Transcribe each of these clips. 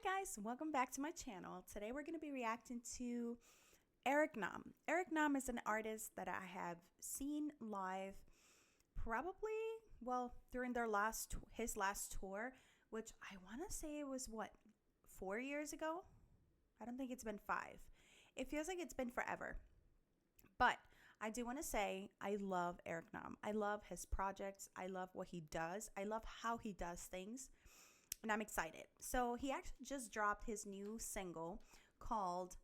guys, welcome back to my channel. Today we're going to be reacting to Eric Nam. Eric Nam is an artist that I have seen live probably, during his last tour, which I want to say it was 4 years ago? I don't think it's been 5. It feels like it's been forever. But I do want to say I love Eric Nam. I love his projects. I love what he does. I love how he does things. And I'm excited. So he actually just dropped his new single called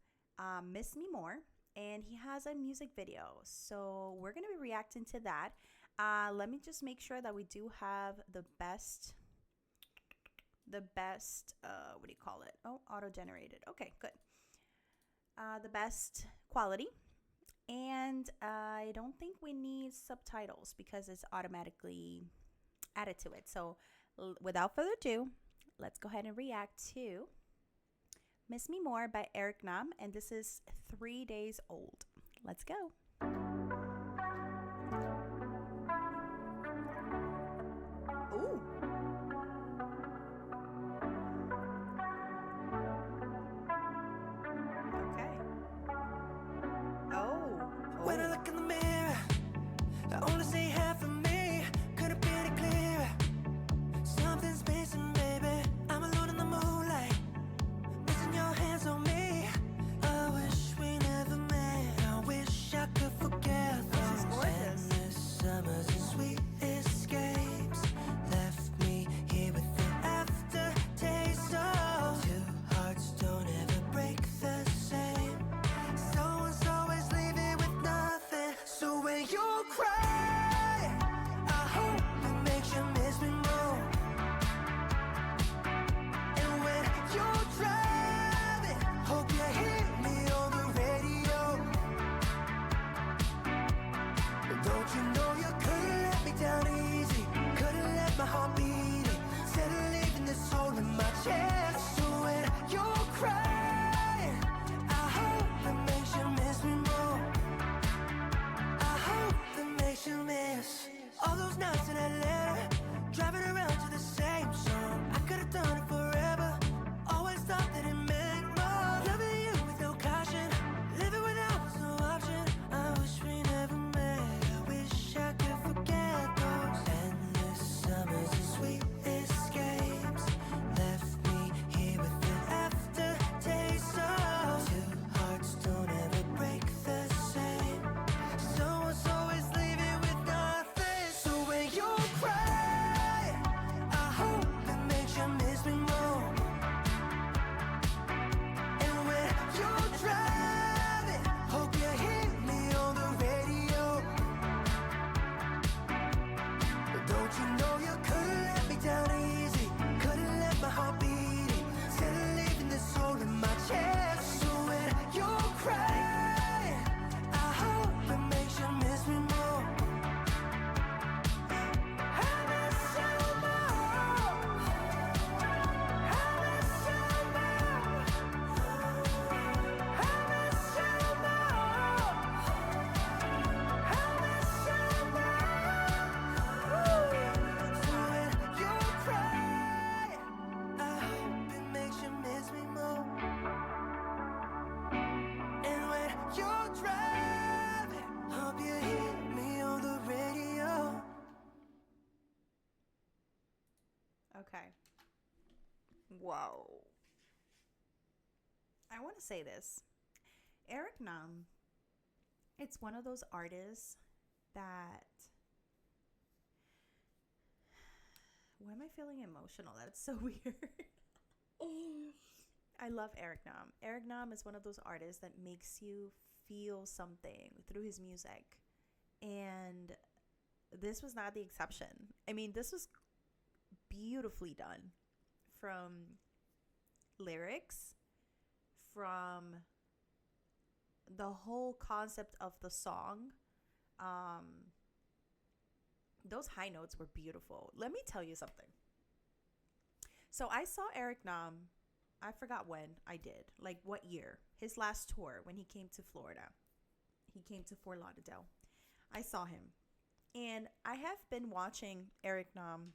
Miss Me More. And he has a music video. So we're going to be reacting to that. Let me just make sure that we do have the best, what do you call it? Oh, auto-generated. Okay, good. The best quality. And I don't think we need subtitles because it's automatically added to it. So without further ado, let's go ahead and react to Miss Me More by Eric Nam. And this is 3 days old. Let's go. Ooh. Okay. Oh. When I look in the mirror, I only see half of me. Could have been clearer. Something's missing, baby. I'm alone in the moonlight, missing your hands on me. I wish we never met. I wish I could forget those endless summers and sweet escapes. Left me here with the aftertaste of two hearts don't ever break the same. Someone's always leaving with nothing. So when you cry, I hope it makes you miss me more. And when you're driving, hope you hear me on the radio. Don't you know you could've let me down easy? Could've let my heart beat it. Instead of leaving this hole in my chest. So when you're crying, I hope it makes you miss me more. I hope it makes you miss all those nights in Atlanta, driving around to the same song. I could've done it forever. Always thought that it meant more. Loving you with no caution, living without was no option. I wish we never met. I wish I could forget those endless summers and sweet escapes. Left me here with the aftertaste of two hearts don't ever break the same. Someone's always leaving with nothing. So when you cry, I hope it makes you miss me more. And when you're driving, hope you hear me on the radio. Don't you know you could've let me down easy? Could've let my heart beat it. Instead of leaving this hole in my chest. So when you're crying, I hope it makes you miss me more. I miss you more. I miss you more. I miss you more. I miss you more. So when you're crying, I hope it makes you miss me more. And when you're driving, hope you hear me on the radio. Okay. Whoa. I want to say this. Eric Nam, it's one of those artists that... Why am I feeling emotional? That's so weird. I love Eric Nam. Eric Nam is one of those artists that makes you feel something through his music. And this was not the exception. I mean, this was beautifully done, from lyrics, from the whole concept of the song. Those high notes were beautiful. Let me tell you something. So I saw Eric Nam, I forgot when I did, like what year, his last tour when he came to Florida. He came to Fort Lauderdale. I saw him. And I have been watching Eric Nam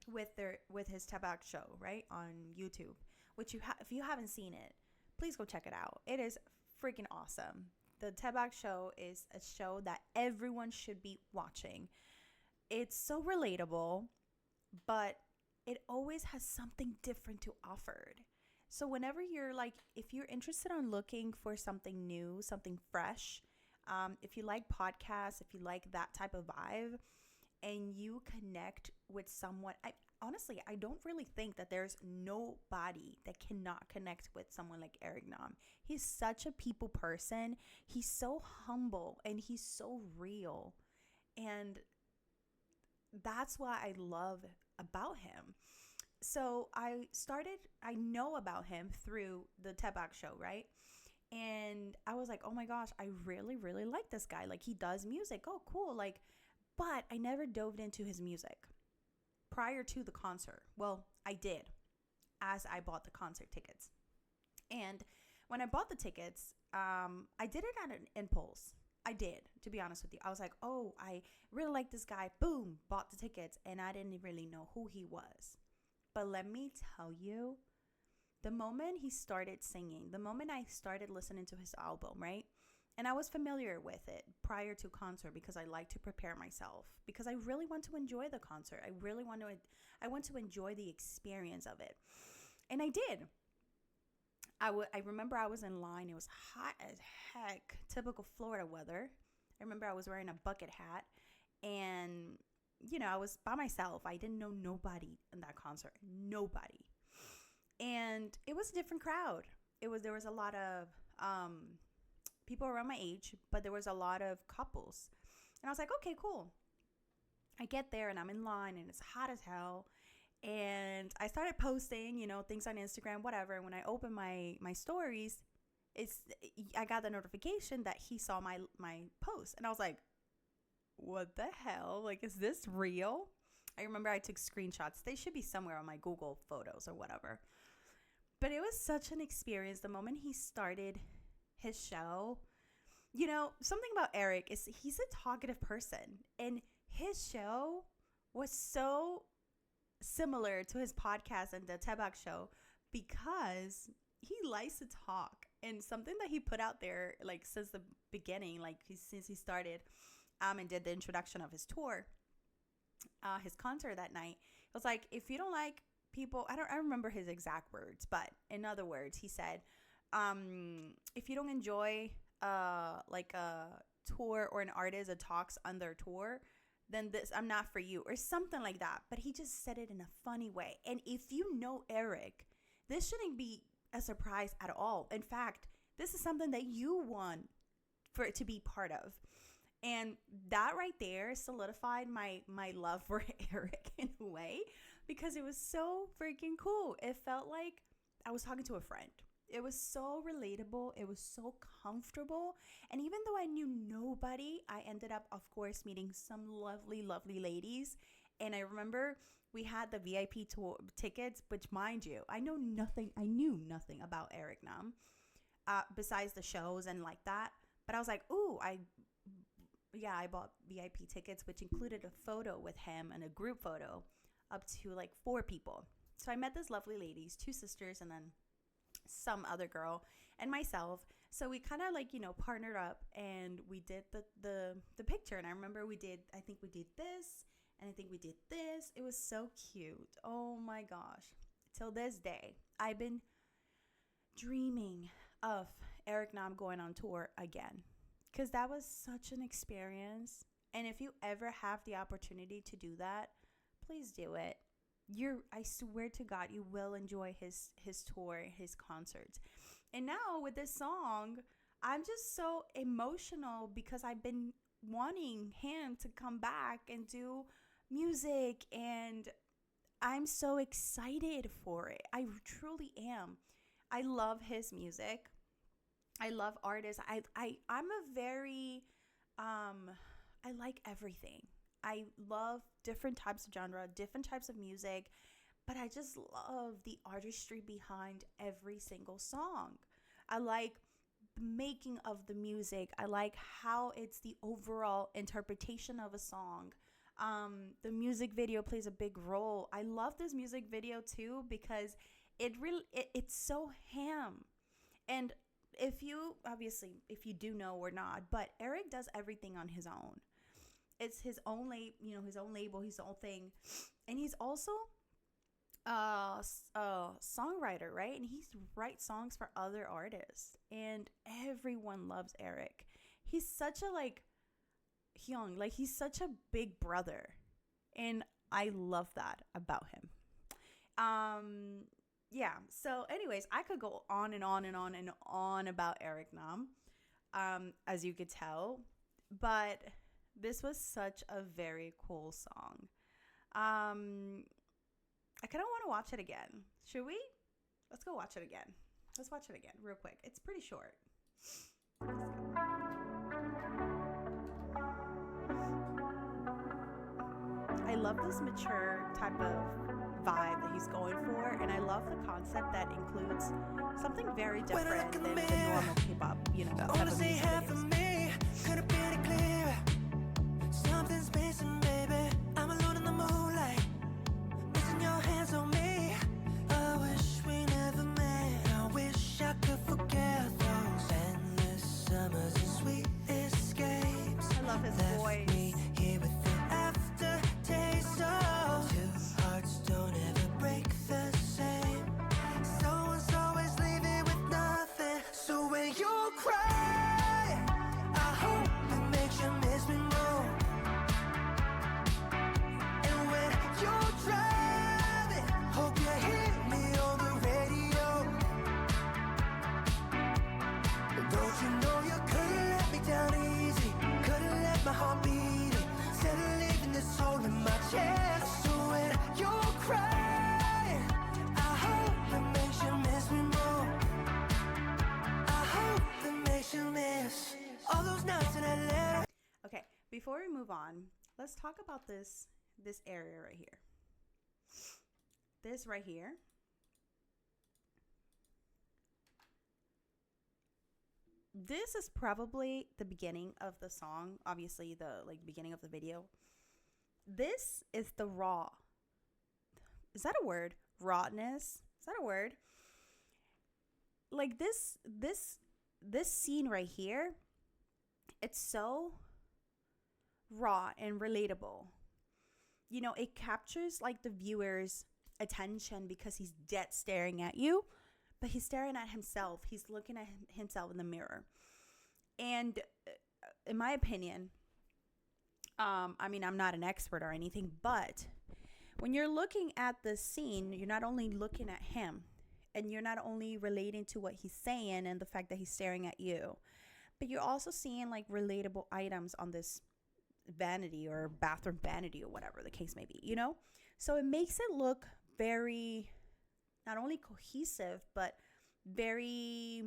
with his Tabak show, right, on YouTube, which if you haven't seen it, please go check it out. It is freaking awesome. The Tabak show is a show that everyone should be watching. It's so relatable, but it always has something different to offer. So whenever you're like, if you're interested on looking for something new, something fresh, if you like podcasts, if you like that type of vibe, and you connect with someone, I don't really think that there's nobody that cannot connect with someone like Eric Nam. He's such a people person. He's so humble and he's so real. And that's what I love about him. So I know about him through the Tebak show, right? And I was like, oh my gosh, I really, really like this guy. Like, he does music. Oh, cool. Like, but I never dove into his music prior to the concert. Well, I did, as I bought the concert tickets. And when I bought the tickets, I did it at an impulse. I did, to be honest with you. I was like, oh, I really like this guy. Boom, bought the tickets. And I didn't really know who he was. But let me tell you, the moment he started singing, the moment I started listening to his album, right? And I was familiar with it prior to concert because I like to prepare myself, because I really want to enjoy the concert. I want to enjoy the experience of it. And I did. I remember I was in line. It was hot as heck, typical Florida weather. I remember I was wearing a bucket hat, and I was by myself. I didn't know nobody in that concert. Nobody. And it was a different crowd. There was a lot of people around my age, but there was a lot of couples. And I was like, okay, cool. I get there and I'm in line and it's hot as hell. And I started posting, things on Instagram, whatever. And when I opened my stories, I got the notification that he saw my post. And I was like, what the hell? Like, is this real? I remember I took screenshots. They should be somewhere on my Google Photos or whatever. But it was such an experience. The moment he started his show, something about Eric is he's a talkative person. And his show was so similar to his podcast and the Tebak show because he likes to talk. And something that he put out there, like, since the beginning, like, since he started and did the introduction of his tour, his concert that night, it was like, if you don't like people, I don't remember his exact words, but in other words, he said, if you don't enjoy like a tour or an artist that talks on their tour, then I'm not for you, or something like that. But he just said it in a funny way. And if you know Eric, this shouldn't be a surprise at all. In fact, this is something that you want for it to be part of. And that right there solidified my love for Eric in a way, because it was so freaking cool. It felt like I was talking to a friend. It was so relatable. It was so comfortable. And even though I knew nobody, I ended up, of course, meeting some lovely, lovely ladies. And I remember we had the VIP tour tickets, which, mind you, I knew nothing about Eric Nam besides the shows and like that. But I was like, ooh, I bought VIP tickets, which included a photo with him and a group photo up to like 4 people. So I met these lovely ladies, 2 sisters, and then some other girl and myself. So we kind of like, partnered up and we did the picture. And I remember I think we did this, and I think we did this. It was so cute. Oh my gosh. Till this day, I've been dreaming of Eric Nam going on tour again, because that was such an experience. And if you ever have the opportunity to do that, please do it. I swear to God, you will enjoy his tour, his concerts. And now with this song, I'm just so emotional because I've been wanting him to come back and do music, and I'm so excited for it. I truly am. I love his music. I love artists. I'm a very I like everything. I love different types of genre, different types of music, but I just love the artistry behind every single song. I like the making of the music. I like how it's the overall interpretation of a song. The music video plays a big role. I love this music video too because it's so ham. And if you do know or not, but Eric does everything on his own. It's his own label, his own thing. And he's also a songwriter, right? And he writes songs for other artists. And everyone loves Eric. He's such a he's such a big brother. And I love that about him. Yeah. So anyways, I could go on and on and on and on about Eric Nam, as you could tell. But this was such a very cool song. I kind of want to watch it again. Should we? Let's go watch it again. Let's watch it again real quick. It's pretty short. Let's go. I love this mature type of vibe that he's going for, and I love the concept that includes something very different than the normal K-pop, type of music videos. Something's missing, baby. I'm alone in the moonlight, missing your hands on me. I wish we never met. I wish I could forget those endless summers and sweet escapes. I love his voice. Me here with the aftertaste of two hearts don't ever break the same. Someone's always leaving with nothing. So when you cry, I hope it makes you miss me more. Okay, before we move on, let's talk about this area right here. This right here. This is probably the beginning of the song, obviously the beginning of the video. This is the raw. Is that a word? Rawness? Is that a word? Like this scene right here, it's so raw and relatable. It captures the viewer's attention because he's dead staring at you, but he's staring at himself. He's looking at himself in the mirror. And in my opinion, I'm not an expert or anything, but when you're looking at the scene, you're not only looking at him, and you're not only relating to what he's saying and the fact that he's staring at you, but you're also seeing relatable items on this vanity or bathroom vanity or whatever the case may be, So it makes it look very, not only cohesive, but very,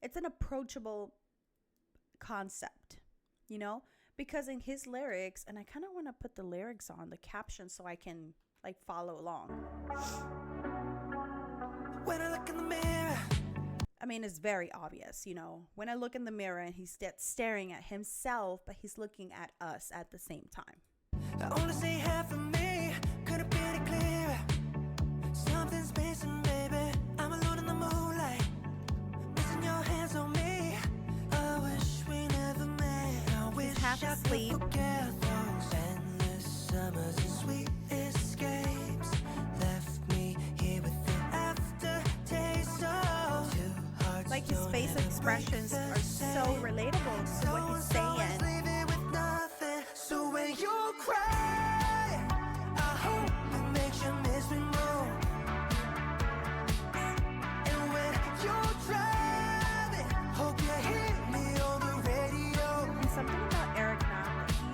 it's an approachable concept, because in his lyrics, and I kind of want to put the lyrics on the caption so I can follow along. When I look in the mirror, I mean, it's very obvious, when I look in the mirror and he's staring at himself, but he's looking at us at the same time. I only see half of me, could have been it clearer. Something's missing, baby. I'm alone in the moonlight, missing your hands on me. I wish we never met. I wish half I asleep. could forget those endless summers and sweet escapes. Left me here with the aftertaste of two hearts. His face expressions are so relatable to what he's saying. So when you cry, I hope it makes you miss me more. And when you're driving, hope you hear me on the radio. And something about Eric Nam that he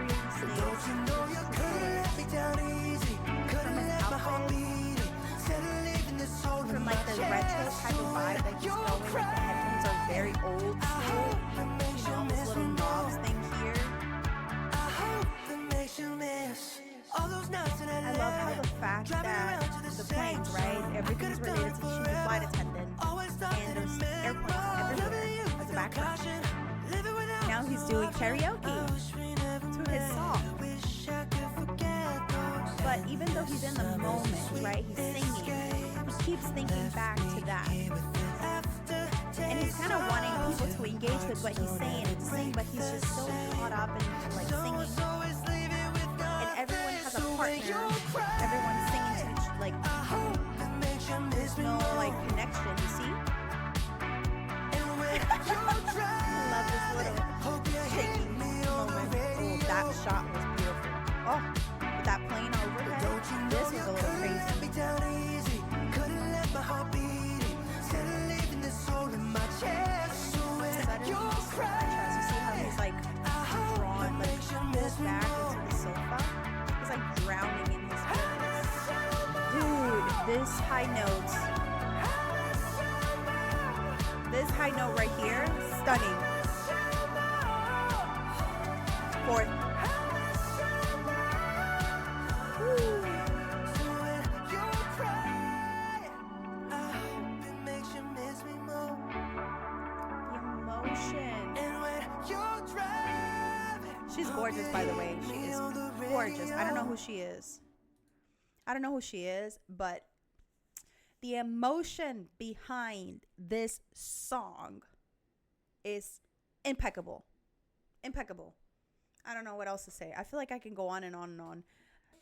really stays. Don't you know you could've let me down easy, could've let my heart beat it. Instead of leaving this hole in From my the retro chest. type of vibe that he's going, the headphones are very old school. This little knobs thing here. All those nights in LA, I love how the fact that the planes, right? Everything's related to she's a flight attendant, and there's airplanes everywhere as a background. Now he's doing karaoke to his But even though he's in the moment, right, he's singing, he keeps thinking back to that. And he's kind of wanting people to engage with what he's saying and sing, but he's just so caught up in like singing. And everyone has a partner. Everyone's singing to each, like, there's no like connection, you see? I love this little shaking moment. Oh, that shot was beautiful. Oh, with that plane overhead, this was a little crazy. You see how he's like drawn, like pulled back into the sofa? He's like drowning in his feelings. Dude, this high note right here, stunning. Fourth. She's gorgeous, by the way. She is gorgeous. I don't know who she is, but the emotion behind this song is impeccable. Impeccable. I don't know what else to say. I feel like I can go on and on and on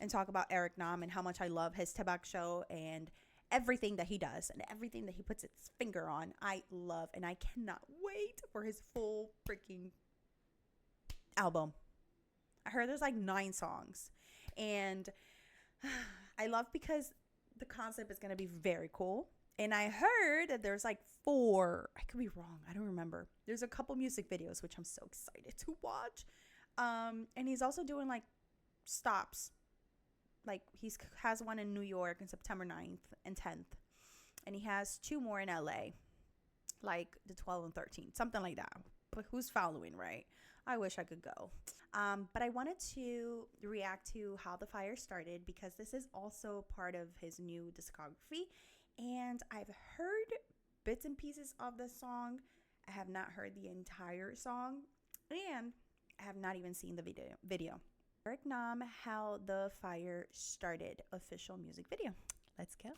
and talk about Eric Nam and how much I love his Tabak show and everything that he does and everything that he puts his finger on. I love, and I cannot wait for his full freaking album. I heard there's like 9 songs, and I love because the concept is going to be very cool. And I heard that there's like 4, I could be wrong, I don't remember. There's a couple music videos, which I'm so excited to watch. And he's also doing like stops. Like he has one in New York on September 9th and 10th. And he has 2 more in LA, like the 12th and 13th, something like that. But who's following, right? I wish I could go. But I wanted to react to How the Fire Started because this is also part of his new discography. And I've heard bits and pieces of the song. I have not heard the entire song. And I have not even seen the video. Eric Nam, How the Fire Started official music video. Let's go.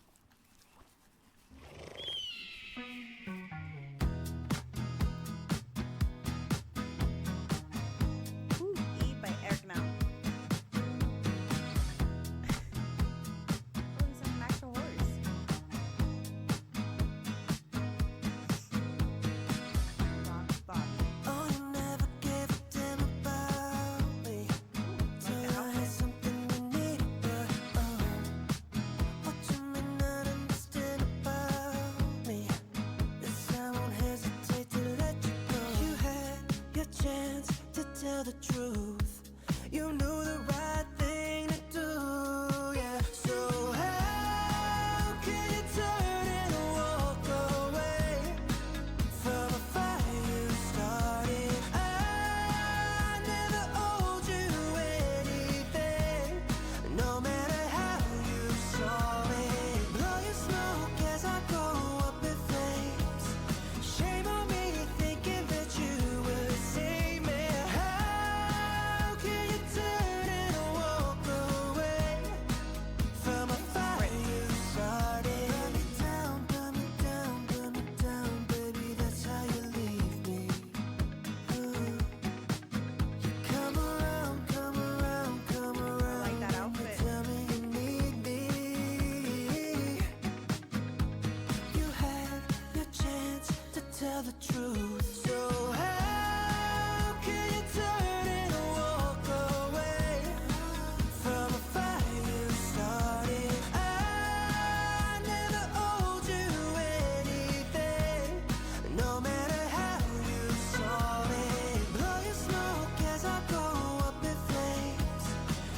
The truth, you knew the right thing to do, yeah. So how can you turn and walk away from a fire you started? I never owed you anything, no matter how you saw it. Blow your smoke as I go up in flames. Shame on me thinking that you would save me. Tell the truth. So how can you turn and walk away from a fire you started? I never owed you anything, no matter how you saw it. Blow your smoke as I go up in flames.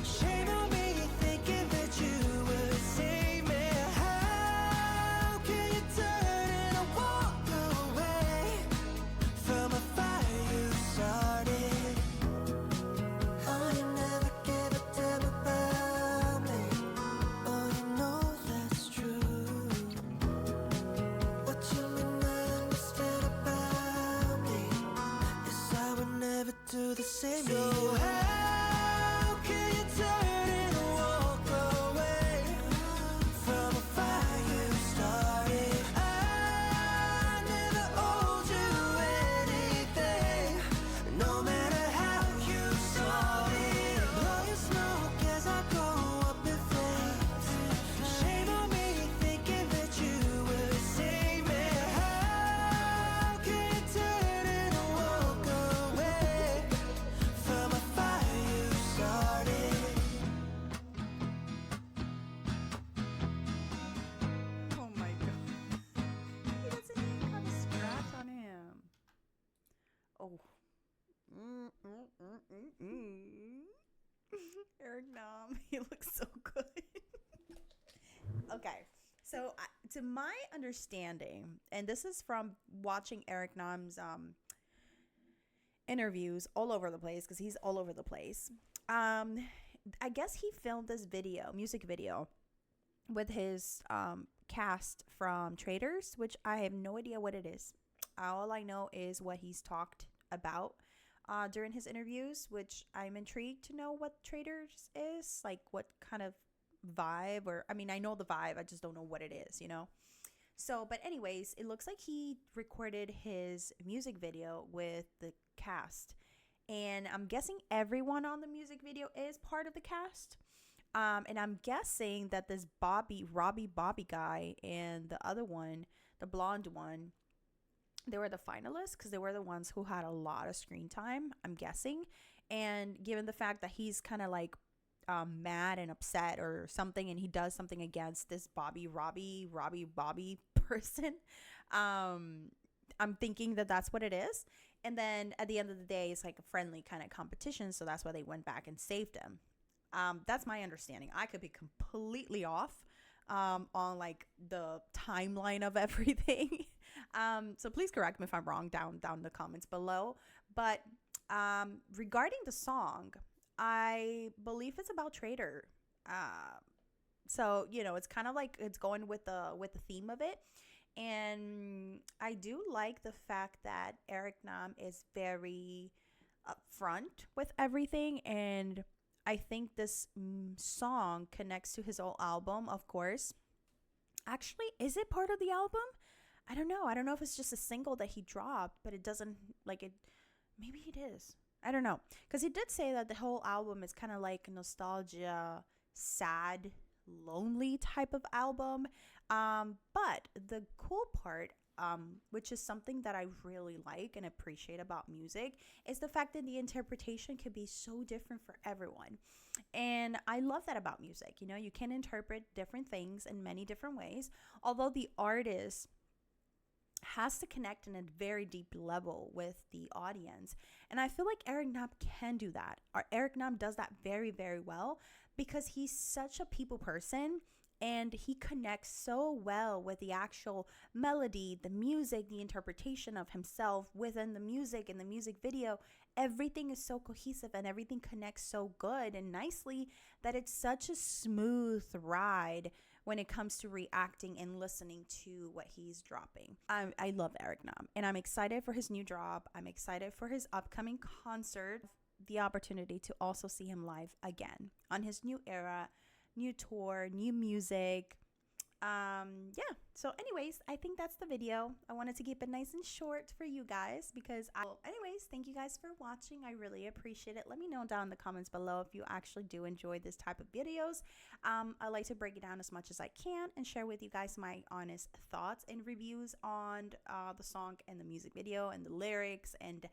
Shame on me thinking that you would save me. How can you turn and walk away Oh. Eric Nam, he looks so good. Okay. So, to my understanding, and this is from watching Eric Nam's interviews all over the place because he's all over the place. Um, I guess he filmed this video, music video, with his cast from Traders, which I have no idea what it is. All I know is what he's talked about during his interviews, which I'm intrigued to know what Traders is, like what kind of vibe, or I mean, I know the vibe, I just don't know what it is, you know? So, but anyways, it looks like he recorded his music video with the cast. And I'm guessing everyone on the music video is part of the cast. And I'm guessing that this Robbie Bobby guy and the other one, the blonde one, they were the finalists because they were the ones who had a lot of screen time, I'm guessing. And given the fact that he's kind of like mad and upset or something, and he does something against this Robbie Bobby person, I'm thinking that that's what it is. And then at the end of the day, it's like a friendly kind of competition. So that's why they went back and saved him. That's my understanding. I could be completely off on like the timeline of everything. So please correct me if I'm wrong down in the comments below. But regarding the song, I believe it's about Trader. So you know, it's kind of like it's going with the theme of it. And I do like the fact that Eric Nam is very upfront with everything. And I think this song connects to his old album, of course. Actually, is it part of the album? I don't know. I don't know if it's just a single that he dropped, but it doesn't like it. Maybe it is. I don't know. Because he did say that the whole album is kind of like nostalgia, sad, lonely type of album. But the cool part, which is something that I really like and appreciate about music, is the fact that the interpretation can be so different for everyone. And I love that about music. You know, you can interpret different things in many different ways, although the artist has to connect in a very deep level with the audience. And I feel like Eric Nam can do that. Eric Nam does that very, very well because he's such a people person and he connects so well with the actual melody, the music, the interpretation of himself within the music and the music video. Everything is so cohesive and everything connects so good and nicely that it's such a smooth ride when it comes to reacting and listening to what he's dropping. I love Eric Nam and I'm excited for his new drop. I'm excited for his upcoming concert, the opportunity to also see him live again on his new era, new tour, new music. Yeah. So anyways, I think that's the video. I wanted to keep it nice and short for you guys because anyways, thank you guys for watching. I really appreciate it. Let me know down in the comments below if you actually do enjoy this type of videos. I like to break it down as much as I can and share with you guys my honest thoughts and reviews on the song and the music video and the lyrics and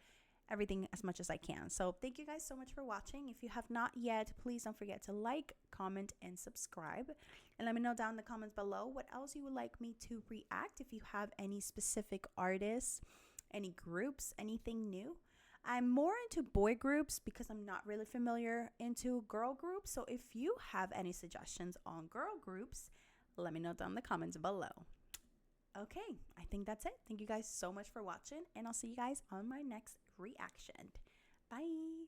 everything as much as I can. So thank you guys so much for watching. If you have not yet, please don't forget to like, comment, and subscribe. And let me know down in the comments below what else you would like me to react. If you have any specific artists, any groups, anything new. I'm more into boy groups because I'm not really familiar into girl groups. So if you have any suggestions on girl groups, let me know down in the comments below. Okay, I think that's it. Thank you guys so much for watching, and I'll see you guys on my next reaction. Bye.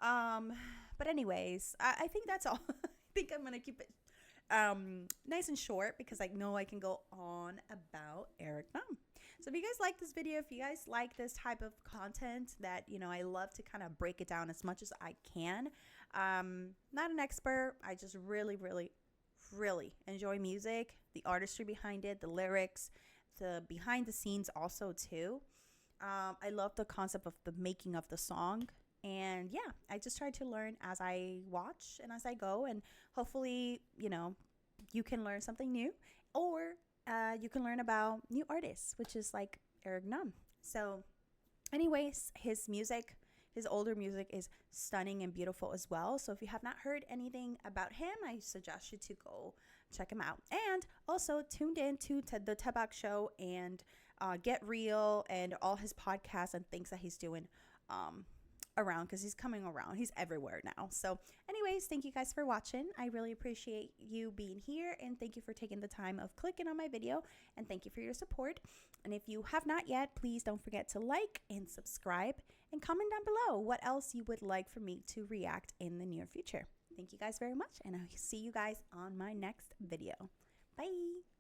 Um, but anyways, I think that's all. I think I'm gonna keep it nice and short because I know I can go on about Eric Nam. So if you guys like this video, if you guys like this type of content that, I love to kind of break it down as much as I can. Not an expert. I just really, really, really enjoy music, the artistry behind it, the lyrics, the behind the scenes also too. I love the concept of the making of the song. And yeah, I just try to learn as I watch and as I go. And hopefully, you can learn something new, or you can learn about new artists, which is like Eric Nam. So anyways, his older music is stunning and beautiful as well. So if you have not heard anything about him, I suggest you to go check him out. And also tuned in to the Tebak Show and Get Real and all his podcasts and things that he's doing around, because he's coming around. He's everywhere now. So anyways, thank you guys for watching. I really appreciate you being here, and thank you for taking the time of clicking on my video, and thank you for your support. And if you have not yet, please don't forget to like and subscribe and comment down below what else you would like for me to react in the near future. Thank you guys very much, and I'll see you guys on my next video. Bye.